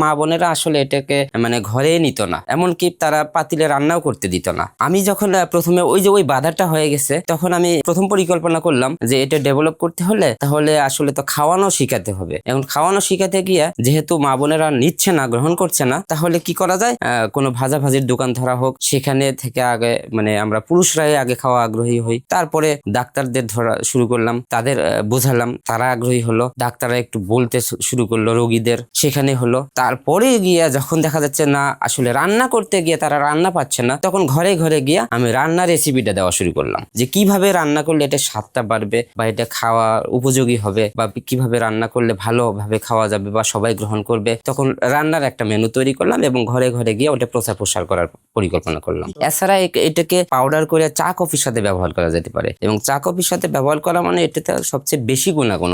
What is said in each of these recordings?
মা বোনেরা আসলে এটাকে মানে ঘরে নিত না, এমনকি তারা পাতিলে রান্নাও করতে দিত না। আমি যখন প্রথমে ওই বাধাটা হয়ে গেছে, তখন আমি প্রথম পরিকল্পনা করলাম যে এটা ডেভেলপ করতে হলে তাহলে আসলে তো খাওয়ানো শিখাতে হবে। এখন খাওয়ানো শিখাতে গিয়া যেহেতু মা বোনেরা নিচ্ছে না, গ্রহণ করছে না, তাহলে কি করা যায়, কোনো ভাজাভাজির দোকান ধরা হোক, সেখানে থেকে আগে মানে আমরা পুরুষরাই আগে খাওয়া আগ্রহী হই, তারপরে ডাক্তারদের ধরা শুরু করলাম, তাদের বোঝালাম, তারা আগ্রহী হলো, ডাক্তাররা একটু বলতে শুরু করলো রোগীদের, সেখানে হলো। তারপরে গিয়া যখন দেখা যাচ্ছে না আসলে রান্না করতে গিয়ে তারা রান্না পাচ্ছে না, তখন ঘরে ঘরে গিয়া আমি রান্নার রেসিপিটা দেওয়া শুরু করলাম, যে কিভাবে রান্না করলে এটা স্বাদটা বাড়বে বা এটা খাওয়া উপযোগী হবে, বা কিভাবে রান্না করলে ভালোভাবে খাওয়া যাবে বা সবাই গ্রহণ করবে। তখন রান্নার একটা মেনু তৈরি করলাম এবং ঘরে ঘরে গিয়ে ওটা প্রচার প্রসার করার পরিকল্পনা করলাম। এছাড়া এটাকে পাউডার করে চা কফির সাথে ব্যবহার করা যেতে পারে, এবং চা কফির সাথে ব্যবহার করা মানে এটাতে সবচেয়ে বেশি গুণাগুণ,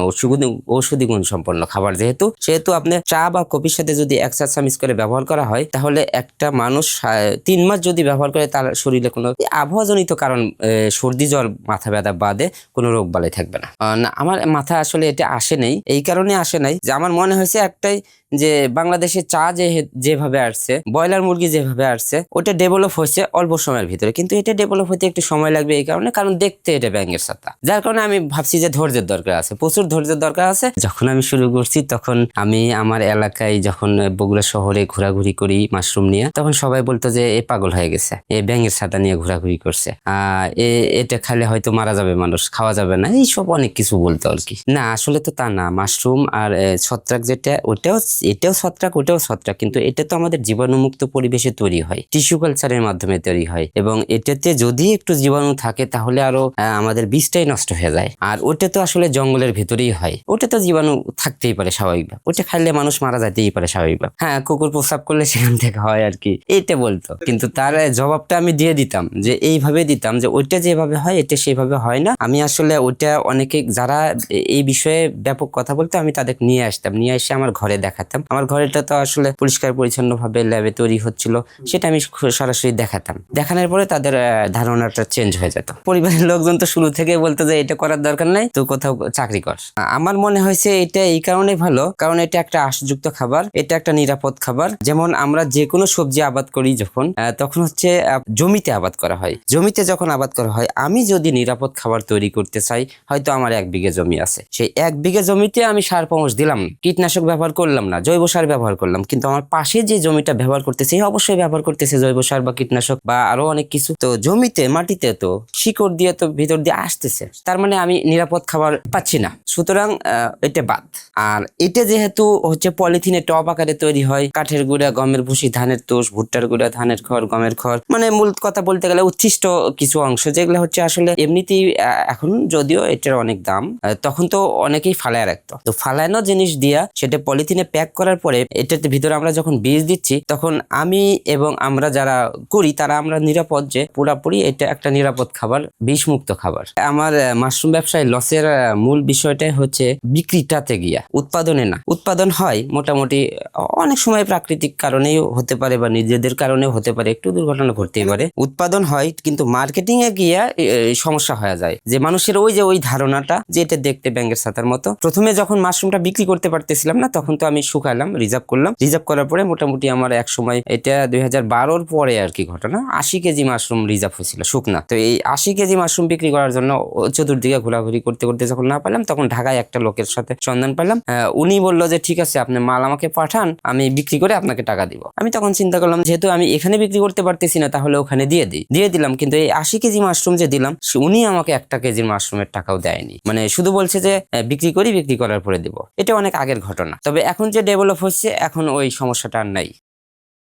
ঔষধি গুণ সম্পন্ন খাবার, সেহেতু আপনি চা বা কফির সাথে যদি 1 চা চামচ করে ব্যবহার করা হয়, তাহলে একটা মানুষ 3 মাস যদি ব্যবহার করে, তার শরীরে কোনো আবহাওয়াজনিত কারণ সর্দি জ্বর মাথা ব্যথা বাদে কোনো রোগ বালাই থাকবে না। আমার মাথায় আসলে এটা আসে নাই, এই কারণে আসে নাই যে আমার মনে হয়েছে একটাই, যে বাংলাদেশে চা যেভাবে আসছে, ব্রয়লার মুরগি যেভাবে আসছে, ওটা ডেভেলপ হয়েছে অল্প সময়ের ভিতরে, কিন্তু এটা ডেভেলপ হতে একটু সময় লাগবে। এই কারণ দেখতে এটা ব্যাঙের ছাতা, যার কারণে আমি ভাবছি যে ধৈর্যের দরকার আছে, প্রচুর ধৈর্যের দরকার আছে। যখন আমি শুরু করছি, তখন আমি আমার এলাকায় যখন বগুড়া শহরে ঘোরাঘুরি করি মাশরুম নিয়ে, তখন সবাই বলতো যে এ পাগল হয়ে গেছে, এ ব্যাঙের ছাতা নিয়ে ঘোরাঘুরি করছে, এটা খেলে হয়তো মারা যাবে মানুষ, খাওয়া যাবে না, এইসব অনেক কিছু বলতো আর কি। না আসলে তো তা না, মাশরুম আর ছত্রাক যেটা, এটাও ছত্রাক, ওটাও ছত্রাক, কিন্তু এটা তো আমাদের জীবাণুমুক্ত পরিবেশে তৈরি হয়, টিস্যু কালচারের মাধ্যমে তৈরি হয়, এবং এটাতে যদি একটু জীবাণু থাকে তাহলে আরো আমাদের বীজটাই নষ্ট হয়ে যায়। আর ওটা তো আসলে জঙ্গলের ভিতরেই হয়, ওটা তো জীবাণু থাকতেই পারে স্বাভাবিকভাবে, ওটা খাইলে মানুষ মারা যাইতেই পারে স্বাভাবিকভাবে। হ্যাঁ, কুকুর প্রস্রাব করলে সেখান থেকে হয় আর কি, এটা বলতো। কিন্তু তার জবাবটা আমি দিয়ে দিতাম, যে এইভাবে দিতাম যে ওইটা যেভাবে হয় এটা সেভাবে হয় না। আমি আসলে ওইটা অনেকে যারা এই বিষয়ে ব্যাপক কথা বলতো, আমি তাদের নিয়ে আসতাম, নিয়ে এসে আমার ঘরে দেখাতাম। আমার ঘরেটা তো আসলে পরিষ্কার পরিচ্ছন্ন ভাবে ল্যাবে তৈরি হচ্ছিল, সেটা আমি সরাসরি দেখাতাম। দেখানোর পরে তাদের ধারণাটা চেঞ্জ হয়ে যেত। পরিবারের লোকজন তো শুরু থেকে বলতো যে এটা করার দরকার নাই, তো কোথাও চাকরি কর। আমার মনে হয়েছে এটা এই কারণে ভালো, কারণ এটা একটা আঁশযুক্ত খাবার, এটা একটা নিরাপদ খাবার। যেমন আমরা যে কোনো সবজি আবাদ করি যখন, তখন হচ্ছে জমিতে আবাদ করা হয়। জমিতে যখন আবাদ করা হয়, আমি যদি নিরাপদ খাবার তৈরি করতে চাই, হয়তো আমার 1 বিঘা জমি আছে, সেই 1 বিঘা জমিতে আমি সার পমস দিলাম না, কীটনাশক ব্যবহার করলাম না, জৈব সার ব্যবহার করলাম, কিন্তু আমার পাশে যে জমিটা ব্যবহার করতেছে অবশ্যই ব্যবহার করতেছে জৈব সার বা কীটনাশক বা আরো অনেক কিছু। তো জমিতে মাটিতে তো শিকড় দিয়ে তো ভিতর দিয়ে আসতেছে, তার মানে আমি নিরাপদ খাবার পাচ্ছি না, সুতরাং এটা বাদ। আর এটা যেহেতু হচ্ছে পলিথিনে টব আকারে তৈরি হয়, কাঠের গুঁড়া, গমের ভুসি, ধানের তোষ, ভুট্টার গুঁড়া, ধানের খড়, গমের খড়, মানে মূল কথা বলতে গেলে উচ্ছিষ্ট কিছু অংশ, যেগুলো হচ্ছে আসলে এমনিতেই এখন যদিও এটার অনেক দাম, তখন তো অনেকেই ফালায় রাখতো। তো ফালানো জিনিস দিয়া সেটা পলিথিনে প্যাক করার পরে এটাতে ভিতরে আমরা যখন বীজ দিচ্ছি, তখন আমি এবং আমরা যারা করি তারা আমরা নিরাপদ, যে পুরাপুরি এটা একটা নিরাপদ খাবার, বিষমুক্ত খাবার। আমার মাশরুম ব্যবসায় লসের মূল বিষয়টাই হচ্ছে বিক্রিটাতে গিয়া, উৎপাদনে না। উৎপাদন হয় মোটামুটি, অনেক সময় প্রাকৃতিক কারণেই হতে পারে বা নিজেদের কারণেও হতে পারে, একটু দুর্ঘটনা ঘটতেই পারে, উৎপাদন হয়, কিন্তু মার্কেটিং এ গিয়া সমস্যা হয়ে যায়, যে মানুষের ওই ধারণাটা যে এটা দেখতে ব্যাঙের ছাতার মতো। প্রথমে যখন মাশরুমটা বিক্রি করতে পারতেছিলাম না, তখন তো আমি শুকালাম, রিজার্ভ করলাম, রিজার্ভ করার পরে মোটামুটি আমার এক সময়, এটা 2012-র পরে আর কি ঘটনা, 80 কেজি মাশরুম রিজার্ভ হয়েছিল শুকনা। তো এই 80 কেজি মাশরুম বিক্রি করার জন্য চতুর্দিকে ঘোরাঘুরি করতে করতে যখন না পেলাম, তখন ঢাকায় একটা লোকের সাথে সন্ধান পেলাম। উনি বললো যে ঠিক আছে, আপনি মাল আমাকে পাঠান, আমি বিক্রি করে আপনাকে টাকা দিব। আমি তখন চিন্তা করলাম, যেহেতু আমি এখানে বিক্রি করতে পারতেছি না, তাহলে ওখানে দিয়ে দিলাম। কিন্তু এই 80 কেজি মাশরুম যে দিলাম, উনি আমাকে 1 কেজির মাশরুমের টাকাও দেয়নি, মানে শুধু বলছে যে বিক্রি করার পরে দিব। এটা অনেক আগের ঘটনা। তবে এখন যে ডেভেলপ হচ্ছে, এখন ওই সমস্যাটা আর নাই।